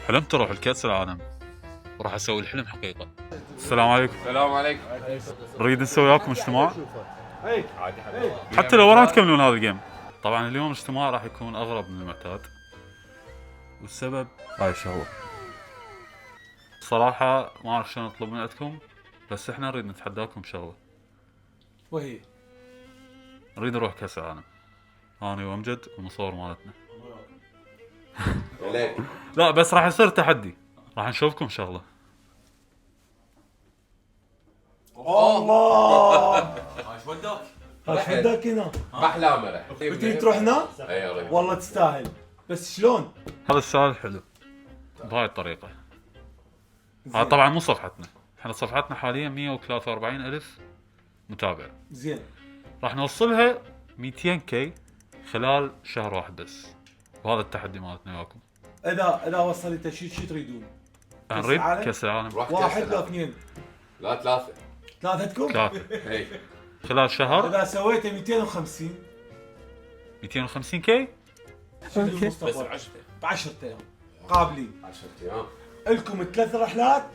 حلمت اروح لكأس العالم وراح اسوي الحلم حقيقة. السلام عليكم. السلام عليكم. نريد نسوي وياكم اجتماع عادي حبيبي. حتى لو ما راح تكملون هذا الجيم. طبعا اليوم الاجتماع راح يكون اغرب من المعتاد، والسبب هاي الشغلة. صراحة ما اعرف شلون اطلب من عندكم، بس احنا نريد نتحداكم بشغلة. وهي نريد نروح كأس العالم انا وامجد والمصور مالتنا. لا بس راح يصير تحدي، راح نشوفكم شغلة. الله ايش وداك؟ ايش بدك هنا؟ باحلام راح. بتريد تروح هنا؟ اي والله. والله تستاهل، بس شلون؟ هذا السؤال حلو بهاي الطريقة. هذا طبعا مو صفحتنا، احنا صفحتنا حاليا 143 ألف متابع، زين راح نوصلها 200 كي خلال شهر واحد بس، وهذا التحدي مالتنا وياكم. اذا وصلت شو تريدون؟ كأس نريد العالم؟ كأس العالم روح واحد كأس لو العالم. اثنين؟ لا ثلاثتكم؟ ثلاثة اي خلال شهر. اذا سويته 250 250 كي. اوكي بس ب10 ب 10 ايام قابلين 10 ايام. لكم 3 رحلات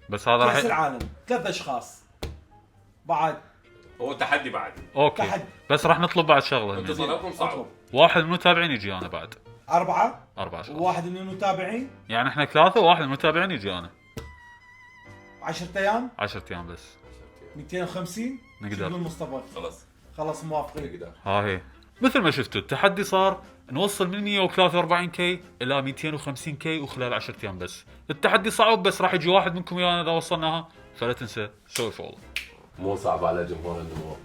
بس هذا كأس راح العالم، 3 اشخاص بعد هو تحدي بعد. اوكي تحدي. بس راح نطلب بعد شغله انتم هنا. صار صعب. اطلب واحد من المتابعين يجي انا بعد 4 4 اشخاص، وواحد من المتابعين يعني احنا ثلاثة وواحد من المتابعين يجي انا. 10 ايام 10 ايام بس 250. نقدر. شو يقول مصطفى؟ خلاص موافقين. نقدر. ها هي مثل ما شفتوا التحدي صار نوصل من 143 كي الى 250 كي وخلال 10 ايام بس. التحدي صعب بس راح يجي واحد منكم ويانا اذا وصلناها، فلا تنسى سوي فولو. مو صعب على جمهور النمور.